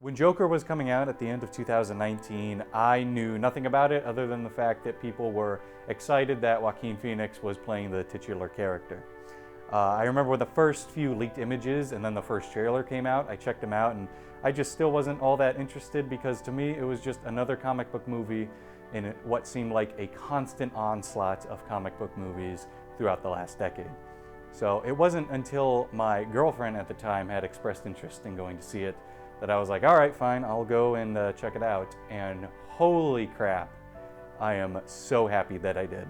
When Joker was coming out at the end of 2019, I knew nothing about it other than the fact that people were excited that Joaquin Phoenix was playing the titular character. I remember when the first few leaked images and then the first trailer came out, I checked them out and I just still wasn't all that interested because to me it was just another comic book movie in what seemed like a constant onslaught of comic book movies throughout the last decade. So it wasn't until my girlfriend at the time had expressed interest in going to see it that I was like, all right, fine, I'll go and check it out. And holy crap, I am so happy that I did.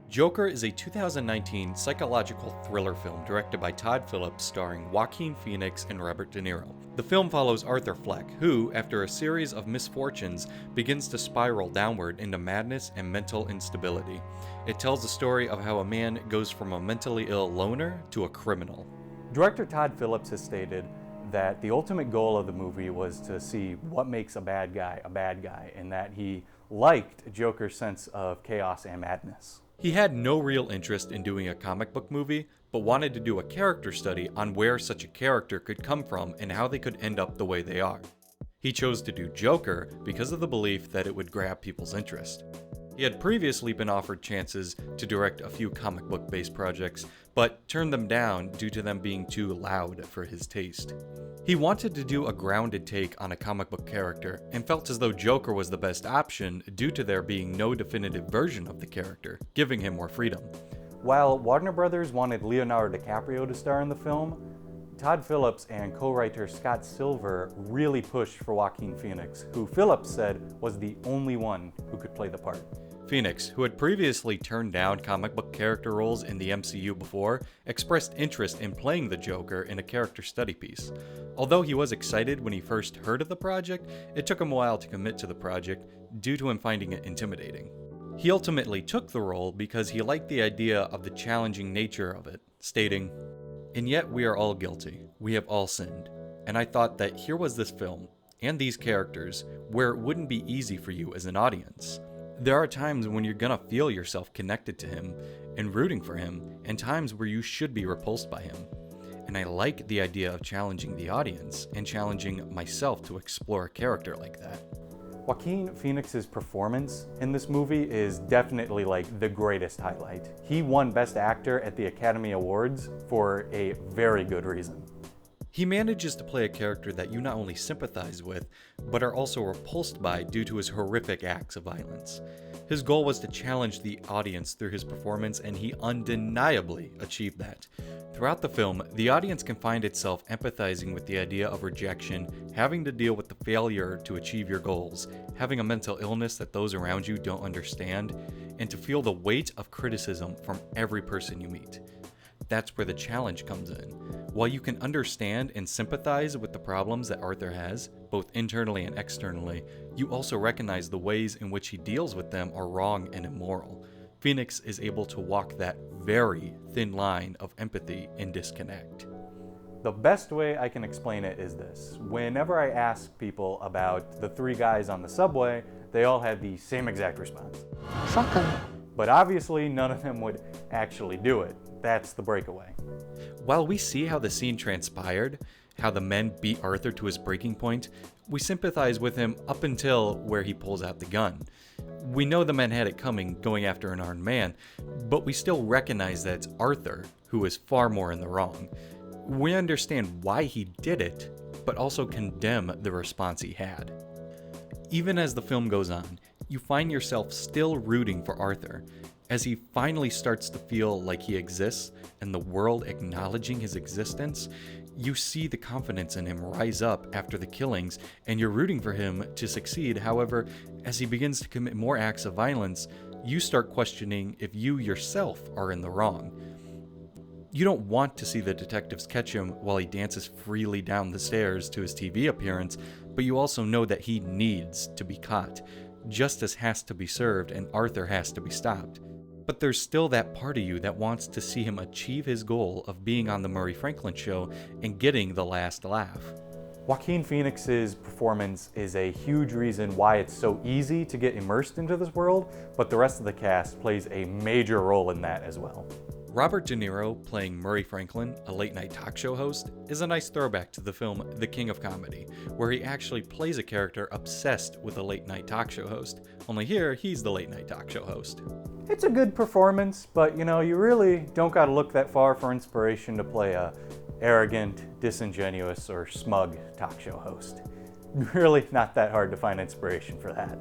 Joker is a 2019 psychological thriller film directed by Todd Phillips starring Joaquin Phoenix and Robert De Niro. The film follows Arthur Fleck, who, after a series of misfortunes, begins to spiral downward into madness and mental instability. It tells the story of how a man goes from a mentally ill loner to a criminal. Director Todd Phillips has stated that the ultimate goal of the movie was to see what makes a bad guy, and that he liked Joker's sense of chaos and madness. He had no real interest in doing a comic book movie, but wanted to do a character study on where such a character could come from and how they could end up the way they are. He chose to do Joker because of the belief that it would grab people's interest. He had previously been offered chances to direct a few comic book based projects, but turned them down due to them being too loud for his taste. He wanted to do a grounded take on a comic book character and felt as though Joker was the best option due to there being no definitive version of the character, giving him more freedom. While Warner Brothers wanted Leonardo DiCaprio to star in the film, Todd Phillips and co-writer Scott Silver really pushed for Joaquin Phoenix, who Phillips said was the only one who could play the part. Phoenix, who had previously turned down comic book character roles in the MCU before, expressed interest in playing the Joker in a character study piece. Although he was excited when he first heard of the project, it took him a while to commit to the project due to him finding it intimidating. He ultimately took the role because he liked the idea of the challenging nature of it, stating, "And yet we are all guilty. We have all sinned. And I thought that here was this film, and these characters, where it wouldn't be easy for you as an audience. There are times when you're gonna feel yourself connected to him and rooting for him, and times where you should be repulsed by him. And I like the idea of challenging the audience and challenging myself to explore a character like that." Joaquin Phoenix's performance in this movie is definitely like the greatest highlight. He won Best Actor at the Academy Awards for a very good reason. He manages to play a character that you not only sympathize with, but are also repulsed by due to his horrific acts of violence. His goal was to challenge the audience through his performance, and he undeniably achieved that. Throughout the film, the audience can find itself empathizing with the idea of rejection, having to deal with the failure to achieve your goals, having a mental illness that those around you don't understand, and to feel the weight of criticism from every person you meet. That's where the challenge comes in. While you can understand and sympathize with the problems that Arthur has, both internally and externally, you also recognize the ways in which he deals with them are wrong and immoral. Phoenix is able to walk that very thin line of empathy and disconnect. The best way I can explain it is this. Whenever I ask people about the three guys on the subway, they all had the same exact response. Fuck 'em. But obviously none of them would actually do it. That's the breakaway. While we see how the scene transpired, how the men beat Arthur to his breaking point, we sympathize with him up until where he pulls out the gun. We know the men had it coming, going after an armed man, but we still recognize that it's Arthur who is far more in the wrong. We understand why he did it, but also condemn the response he had. Even as the film goes on, you find yourself still rooting for Arthur. As he finally starts to feel like he exists and the world acknowledging his existence, you see the confidence in him rise up after the killings and you're rooting for him to succeed. However, as he begins to commit more acts of violence, you start questioning if you yourself are in the wrong. You don't want to see the detectives catch him while he dances freely down the stairs to his TV appearance, but you also know that he needs to be caught. Justice has to be served and Arthur has to be stopped. But there's still that part of you that wants to see him achieve his goal of being on the Murray Franklin show and getting the last laugh. Joaquin Phoenix's performance is a huge reason why it's so easy to get immersed into this world, but the rest of the cast plays a major role in that as well. Robert De Niro playing Murray Franklin, a late-night talk show host, is a nice throwback to the film The King of Comedy, where he actually plays a character obsessed with a late-night talk show host, only here he's the late-night talk show host. It's a good performance, but you really don't gotta look that far for inspiration to play a arrogant, disingenuous, or smug talk show host. Really not that hard to find inspiration for that.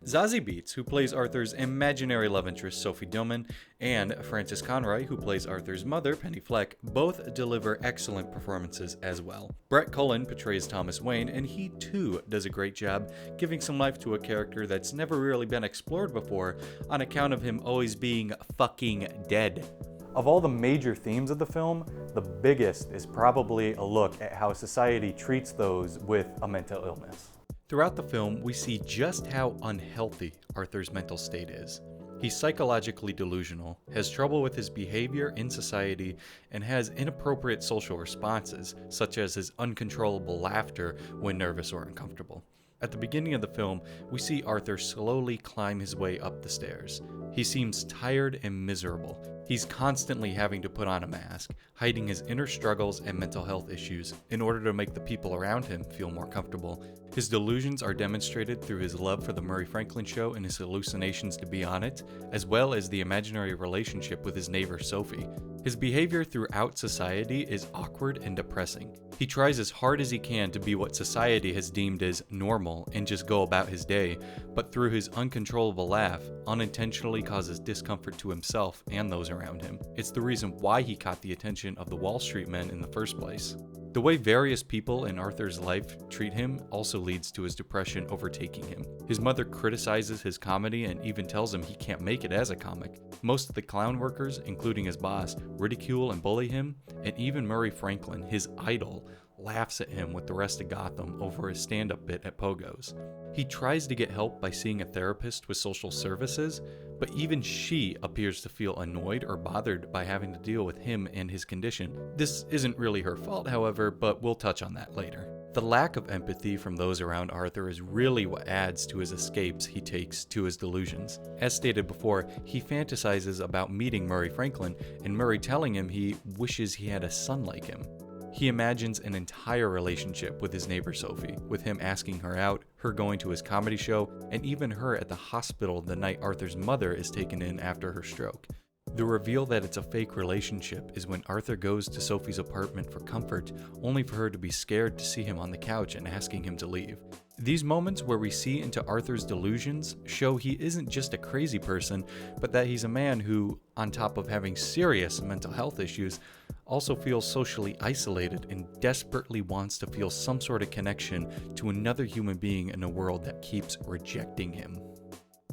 Zazie Beetz, who plays Arthur's imaginary love interest Sophie Dillman, and Frances Conroy, who plays Arthur's mother Penny Fleck, both deliver excellent performances as well. Brett Cullen portrays Thomas Wayne, and he too does a great job giving some life to a character that's never really been explored before on account of him always being fucking dead. Of all the major themes of the film, the biggest is probably a look at how society treats those with a mental illness. Throughout the film, we see just how unhealthy Arthur's mental state is. He's psychologically delusional, has trouble with his behavior in society, and has inappropriate social responses, such as his uncontrollable laughter when nervous or uncomfortable. At the beginning of the film, we see Arthur slowly climb his way up the stairs. He seems tired and miserable. He's constantly having to put on a mask, hiding his inner struggles and mental health issues in order to make the people around him feel more comfortable. His delusions are demonstrated through his love for the Murray Franklin show and his hallucinations to be on it, as well as the imaginary relationship with his neighbor Sophie. His behavior throughout society is awkward and depressing. He tries as hard as he can to be what society has deemed as normal and just go about his day, but through his uncontrollable laugh, unintentionally causes discomfort to himself and those around him. It's the reason why he caught the attention of the Wall Street men in the first place. The way various people in Arthur's life treat him also leads to his depression overtaking him. His mother criticizes his comedy and even tells him he can't make it as a comic. Most of the clown workers, including his boss, ridicule and bully him, and even Murray Franklin, his idol, laughs at him with the rest of Gotham over his stand-up bit at Pogo's. He tries to get help by seeing a therapist with social services, but even she appears to feel annoyed or bothered by having to deal with him and his condition. This isn't really her fault, however, but we'll touch on that later. The lack of empathy from those around Arthur is really what adds to his escapes he takes to his delusions. As stated before, he fantasizes about meeting Murray Franklin and Murray telling him he wishes he had a son like him. He imagines an entire relationship with his neighbor Sophie, with him asking her out, her going to his comedy show, and even her at the hospital the night Arthur's mother is taken in after her stroke. The reveal that it's a fake relationship is when Arthur goes to Sophie's apartment for comfort, only for her to be scared to see him on the couch and asking him to leave. These moments where we see into Arthur's delusions show he isn't just a crazy person, but that he's a man who, on top of having serious mental health issues, also feels socially isolated and desperately wants to feel some sort of connection to another human being in a world that keeps rejecting him.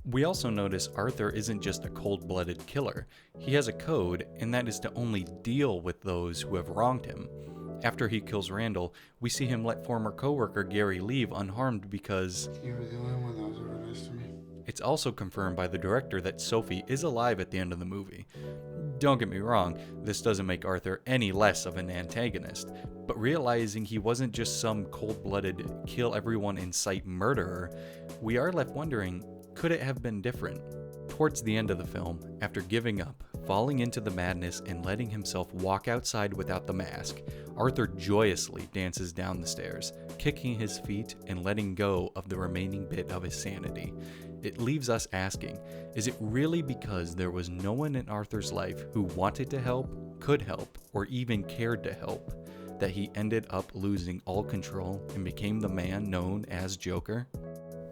We also notice Arthur isn't just a cold-blooded killer. He has a code, and that is to only deal with those who have wronged him. After he kills Randall, we see him let former coworker Gary leave unharmed because you were the only one that was ever nice to me. It's also confirmed by the director that Sophie is alive at the end of the movie. Don't get me wrong, this doesn't make Arthur any less of an antagonist, but realizing he wasn't just some cold-blooded, kill-everyone-in-sight murderer, we are left wondering, could it have been different? Towards the end of the film, after giving up, falling into the madness, and letting himself walk outside without the mask, Arthur joyously dances down the stairs, kicking his feet and letting go of the remaining bit of his sanity. It leaves us asking, is it really because there was no one in Arthur's life who wanted to help, could help, or even cared to help, that he ended up losing all control and became the man known as Joker?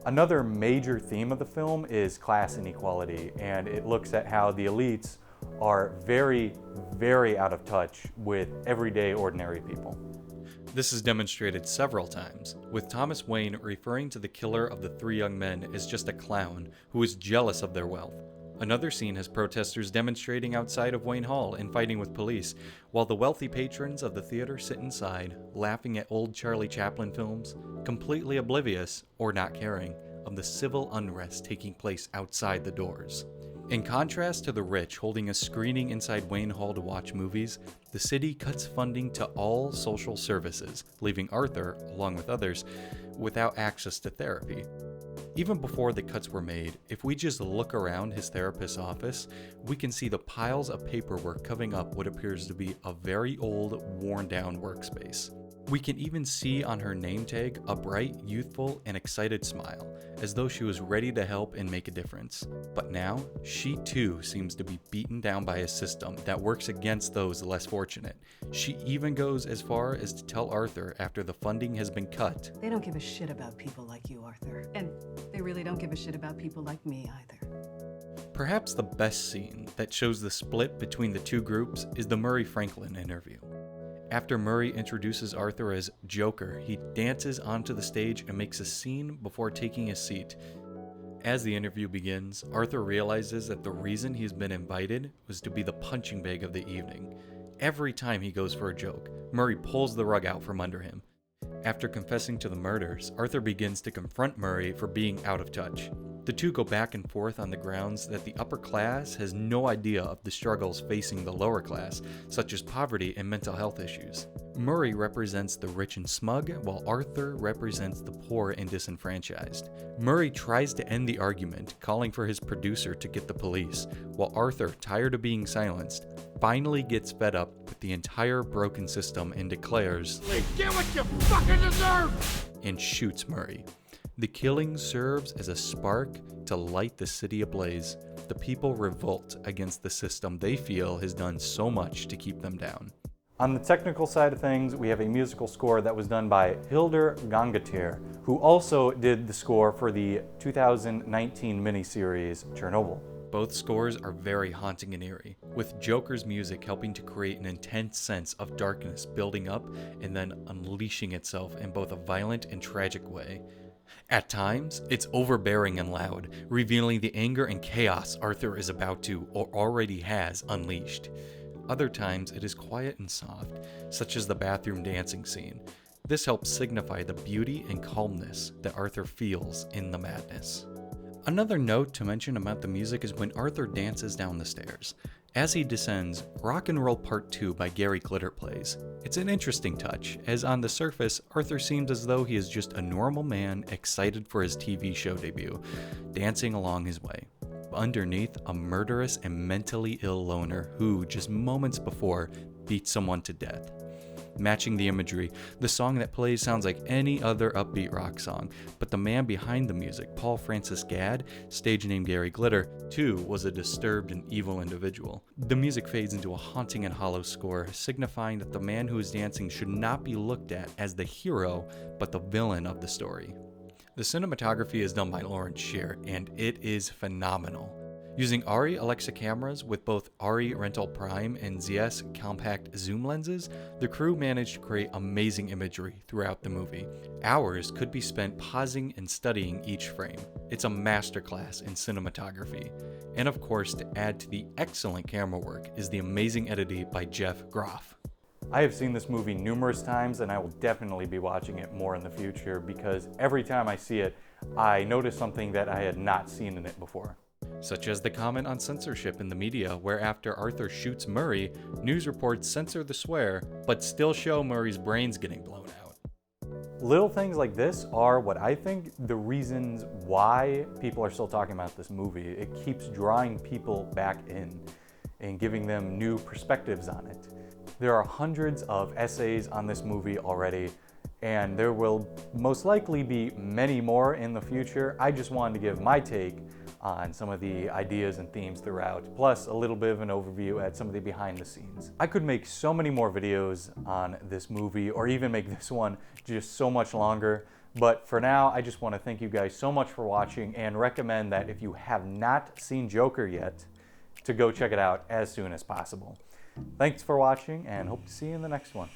Another major theme of the film is class inequality, and it looks at how the elites are very, very out of touch with everyday ordinary people. This is demonstrated several times, with Thomas Wayne referring to the killer of the three young men as just a clown who is jealous of their wealth. Another scene has protesters demonstrating outside of Wayne Hall and fighting with police, while the wealthy patrons of the theater sit inside, laughing at old Charlie Chaplin films, completely oblivious, or not caring, of the civil unrest taking place outside the doors. In contrast to the rich holding a screening inside Wayne Hall to watch movies, the city cuts funding to all social services, leaving Arthur, along with others, without access to therapy. Even before the cuts were made, if we just look around his therapist's office, we can see the piles of paperwork covering up what appears to be a very old, worn-down workspace. We can even see on her name tag a bright, youthful, and excited smile, as though she was ready to help and make a difference. But now, she too seems to be beaten down by a system that works against those less fortunate. She even goes as far as to tell Arthur after the funding has been cut. They don't give a shit about people like you, Arthur. And they really don't give a shit about people like me either. Perhaps the best scene that shows the split between the two groups is the Murray Franklin interview. After Murray introduces Arthur as Joker, he dances onto the stage and makes a scene before taking a seat. As the interview begins, Arthur realizes that the reason he's been invited was to be the punching bag of the evening. Every time he goes for a joke, Murray pulls the rug out from under him. After confessing to the murders, Arthur begins to confront Murray for being out of touch. The two go back and forth on the grounds that the upper class has no idea of the struggles facing the lower class, such as poverty and mental health issues. Murray represents the rich and smug, while Arthur represents the poor and disenfranchised. Murray tries to end the argument, calling for his producer to get the police, while Arthur, tired of being silenced, finally gets fed up with the entire broken system and declares, "Get what you fucking deserve!" and shoots Murray. The killing serves as a spark to light the city ablaze. The people revolt against the system they feel has done so much to keep them down. On the technical side of things, we have a musical score that was done by Hildur Gangatir, who also did the score for the 2019 miniseries Chernobyl. Both scores are very haunting and eerie, with Joker's music helping to create an intense sense of darkness building up and then unleashing itself in both a violent and tragic way. At times, it's overbearing and loud, revealing the anger and chaos Arthur is about to, or already has, unleashed. Other times, it is quiet and soft, such as the bathroom dancing scene. This helps signify the beauty and calmness that Arthur feels in the madness. Another note to mention about the music is when Arthur dances down the stairs. As he descends, Rock and Roll Part 2 by Gary Glitter plays. It's an interesting touch, as on the surface, Arthur seems as though he is just a normal man excited for his TV show debut, dancing along his way. Underneath, a murderous and mentally ill loner who, just moments before, beat someone to death. Matching the imagery, the song that plays sounds like any other upbeat rock song, but the man behind the music, Paul Francis Gadd, stage name Gary Glitter, too was a disturbed and evil individual. The music fades into a haunting and hollow score, signifying that the man who is dancing should not be looked at as the hero, but the villain of the story. The cinematography is done by Lawrence Sher, and it is phenomenal. Using ARRI Alexa cameras with both ARRI Rental Prime and ZS compact zoom lenses, the crew managed to create amazing imagery throughout the movie. Hours could be spent pausing and studying each frame. It's a masterclass in cinematography. And of course, to add to the excellent camera work is the amazing editing by Jeff Groff. I have seen this movie numerous times, and I will definitely be watching it more in the future because every time I see it, I notice something that I had not seen in it before. Such as the comment on censorship in the media, where after Arthur shoots Murray, news reports censor the swear, but still show Murray's brains getting blown out. Little things like this are what I think the reasons why people are still talking about this movie. It keeps drawing people back in and giving them new perspectives on it. There are hundreds of essays on this movie already, and there will most likely be many more in the future. I just wanted to give my take on some of the ideas and themes throughout, plus a little bit of an overview at some of the behind the scenes. I could make so many more videos on this movie, or even make this one just so much longer, but for now, I just want to thank you guys so much for watching and recommend that if you have not seen Joker yet, to go check it out as soon as possible. Thanks for watching, and hope to see you in the next one.